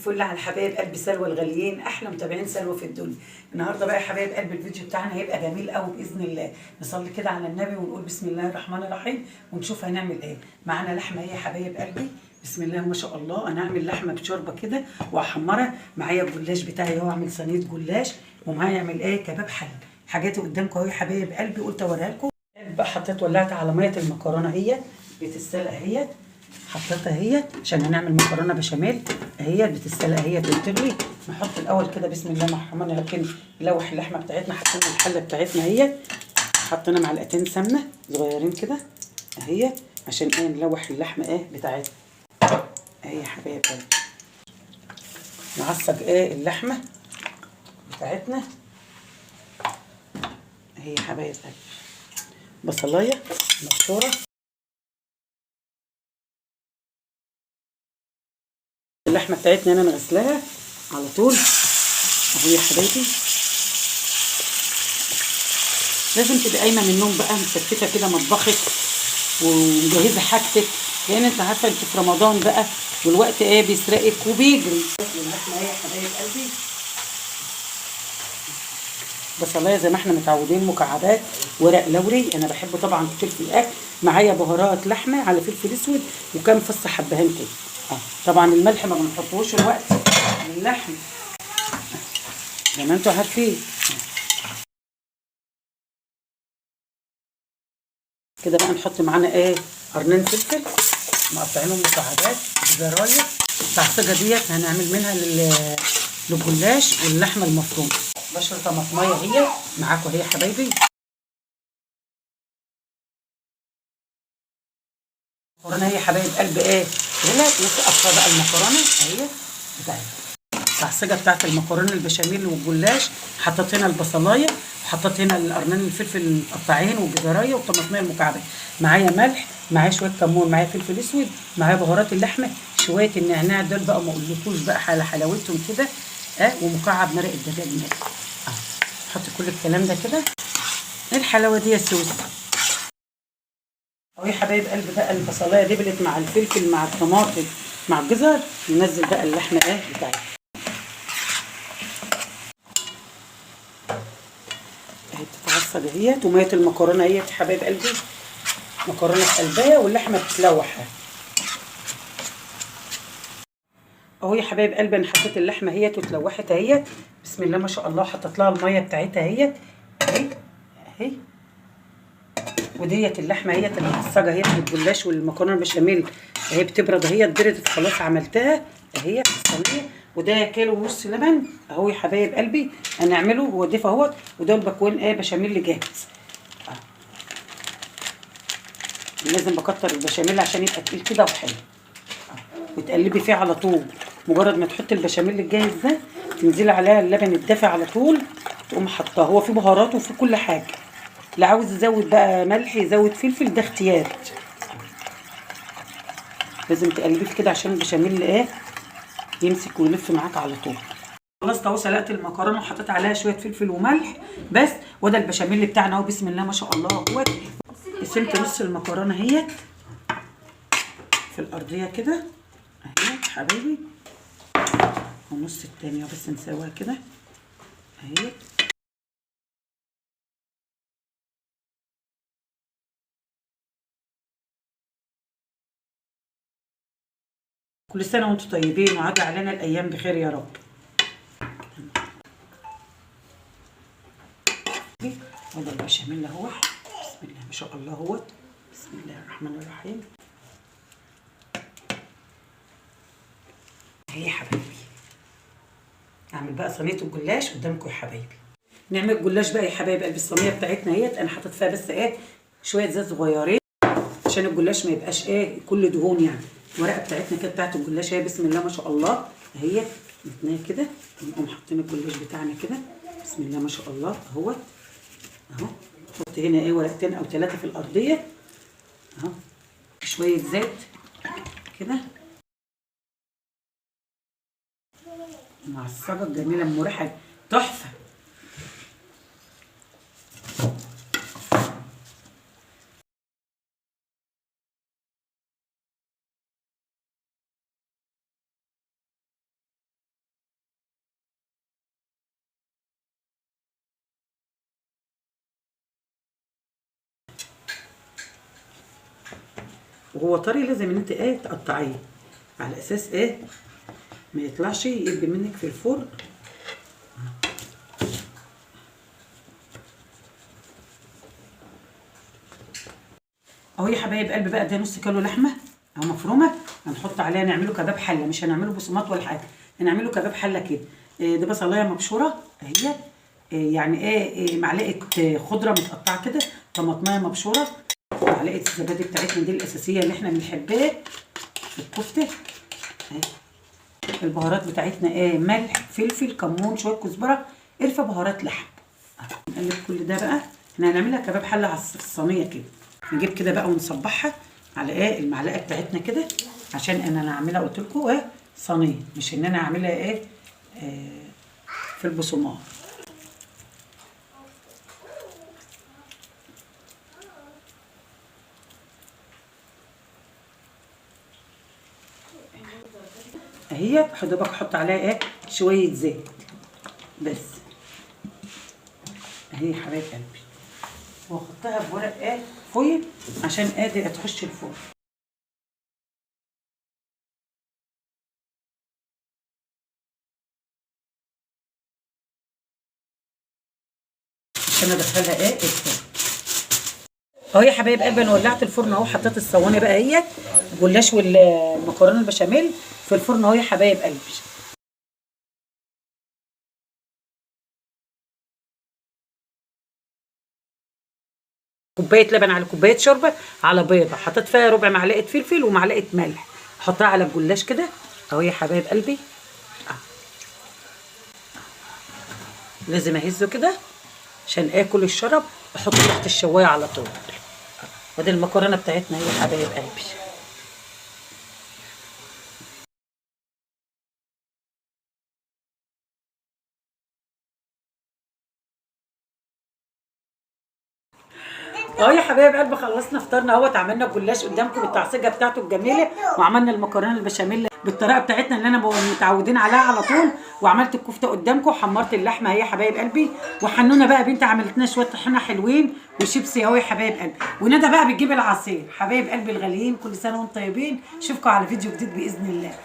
الفل على حبايب قلبي سلوى الغاليين، احلى متابعين سلوى في الدنيا. النهارده بقى يا حبايب قلبي الفيديو بتاعنا هيبقى جميل قوي باذن الله. نصلي كده على النبي ونقول بسم الله الرحمن الرحيم ونشوف هنعمل ايه. معانا لحمه اهي يا حبايب قلبي، بسم الله ما شاء الله. انا هعمل لحمه بشوربه كده واحمرها. معايا الجلاش بتاعي اهو، اعمل صينيه جلاش، ومعايا اعمل ايه كباب حل. حاجاتي قدامكم اهو يا حبايب قلبي، قلت اوريها لكم. بقى حطيت ولعت على ميه المكرونه اهي بتتسلق اهي، حطيتها اهي عشان هنعمل مكرونه بشاميل اهي بتتسلق اهي بتغلي. نحط الاول كده بسم الله الرحمن الرحيم نلوح اللحمه بتاعتنا. حطينا الحله بتاعتنا اهي، حطينا معلقتين سمنه صغيرين كده اهي عشان ايه نلوح اللحمه ايه بتاعتنا اهي يا حبايب قلبي. نعصج ايه اللحمه بتاعتنا اهي يا حبايب قلبي. بصلايه مبشوره، اللحمه بتاعتنا انا غسلاها على طول اهو يا حبايبي. لازم تبقى قايمه من النوم بقى مستفته كده مطبخك ومجهزه حاجتك، لان انت عارفه انت في رمضان بقى والوقت ايه بيسرقك وبيجري. اللحمه ايه يا حبايب قلبي، بصلايه زي ما احنا متعودين مكعبات، ورق لوري انا بحبه طبعا كتير في الاكل. معايا بهارات لحمه على فلفل اسود وكام فص حبهان كده. طبعا الملح ما بنحطوش الوقت للحم زي ما انتوا عارفين كده. بقى نحط معانا ايه قرنين فلفل مقطعينهم مكعبات، جزرايه. التعصيجه ديت هنعمل منها للجلاش واللحمه المفرومه. بشر طماطميه هي معاكم اهي يا حبايبي. المكرونه هي يا حبايب قلبي ايه غلت، نقطع بقى المكرونه اهي بتاعتنا. التعصيجه بتاعت المكرونه البشاميل والجلاش، حطيت هنا البصلايه وحطيت هنا القرنين الفلفل المقطعين والجزرايه والطماطميه المكعبات. معايا ملح، معايا شويه كمون، معايا فلفل اسود، معايا بهارات اللحمه، شويه النعناع دول بقى ما اقولكوش بقى حلاوتهم كده ومكعب مرق الدجاج مالح. نحط كل الكلام ده كده. ايه الحلاوه دي يا سوسه اهو يا حبايب قلبي. بقى البصلايه دبلت مع الفلفل مع الطماطم مع الجزر. ننزل بقى اللحمه بتاعتنا اهي بتتعصج اهيت، وميه المكرونه اهيت يا حبايب قلبي. مكرونه في قلبها واللحمه بتتلوح اهو يا حبايب قلبي. انا حطيت اللحمه اهيت واتلوحت اهيت بسم الله ما شاء الله. حطيت لها الميه بتاعتها اهيت اهي اهي. وديت اللحمه اهيت المعصجه اهيت بالجلاش والمكرونه البشاميل اهي بتبرد اهيت، بردت خلاص عملتها اهي في الصينيه. وده كيلو ونص لبن اهو يا حبايب قلبي هنعمله. هو دفى اهوت، وده البكوين بشاميل جاهز. لازم بكتر البشاميل عشان يبقى تقيل كده وحلو وتقلبي فيه على طول. مجرد ما تحطي البشاميل الجاهز ده تنزلي عليها اللبن الدافي على طول، تقوم حطاه. هو فيه بهارات وفيه كل حاجه، اللي عاوز يزود بقى ملح يزود فلفل ده اختياري. لازم تقلبيه كده عشان البشاميل يمسك ويلف معاك على طول. خلصت اهو، سلقت المكرونه وحطيت عليها شويه فلفل وملح بس. وده البشاميل بتاعنا اهو بسم الله ما شاء الله اهوت. قسمت نص المكرونه اهي في الارضيه كده اهي حبايبي، والنص التاني بس نسويها كده اهي. كل سنه وانتم طيبين وعاد علينا الايام بخير يا رب. وده البشاميل اهو بسم الله ما شاء الله اهوت. بسم الله الرحمن الرحيم اهي يا حبايبي. اعمل بقى صينيه الجلاش قدامكم يا حبايبي. نعمل الجلاش بقى يا حبايب قلبي. الصينيه بتاعتنا اهيت انا حاطط فيها بس شويه زيت صغيرين عشان الجلاش ما يبقاش كل دهون يعني. الورقه بتاعتنا كده بتاعت الجلاش اهي بسم الله ما شاء الله اهي متنيه كده. نقوم حاطين الجلاش بتاعنا كده بسم الله ما شاء الله اهوت اهو. نحط هنا ورقتين او 3 في الارضيه اهو، شويه زيت كده. مع الصاجه الجميله المريحه تحفه. وهو طري لازم ان انت ايه تقطعيه على اساس ايه ما يطلعش يقب منك في الفرن. اهو يا حبايب قلبي بقى ده نص كيلو لحمه اهو مفرومه، هنحط عليها نعمله كباب حله، مش هنعمله بصمات ولا حاجه، هنعمله كباب حله كده. ده بصلايه مبشوره اهي، يعني ايه معلقه خضره متقطعه كده، طماطمايه مبشوره، معلقه الزبادي بتاعتنا دي الاساسيه اللي احنا بنحبها في الكفته اهي. البهارات بتاعتنا ايه ملح فلفل كمون شويه كزبره قرفه بهارات لحم. نقلب كل ده بقى، احنا هنعملها كباب حله على الصينيه كده. نجيب كده بقى ونصبحها على ايه المعلقه بتاعتنا كده، عشان انا هعملها قلت لكم ايه صينيه، مش ان انا اعملها ايه في البصمات. اهي حضرتك احط عليها ايه شويه زيت بس اهي يا حبايب قلبي، واحطها بورق ايه فويل عشان قادر تخش الفرن. عشان ادخلها ايه الفرن. اهو يا حبايب قلبي انا ولعت الفرن اهو، حطيت الصواني بقى اهي الجلاش والمكرونه البشاميل في الفرن اهو يا حبايب قلبي. كوبايه لبن على كوبايه شوربه على بيضه، حطيت فيها ربع معلقه فلفل ومعلقه ملح، احطها على الجلاش كده اهو يا حبايب قلبي. لازم اهزه كده عشان اكل الشرب، احطه تحت الشوايه على طول. ودي المكرونه بتاعتنا هي يا حبايب قلبي. اه يا حبايب قلبي خلصنا فطرنا اهوت، عملنا الجلاش قدامكم بالتعصيجه بتاعته الجميله، وعملنا المكرونه البشاميل بالطريقه بتاعتنا اللي انا متعودين عليها على طول، وعملت الكفته قدامكم وحمرت اللحمه اهي يا حبايب قلبي. وحنونه بقى بنتي عملت لنا شويه طحينه حلوين وشيبسي اهو يا حبايب قلبي، وندى بقى بتجيب العصير. حبايب قلبي الغاليين كل سنه وانتم طيبين، اشوفكم على فيديو جديد باذن الله.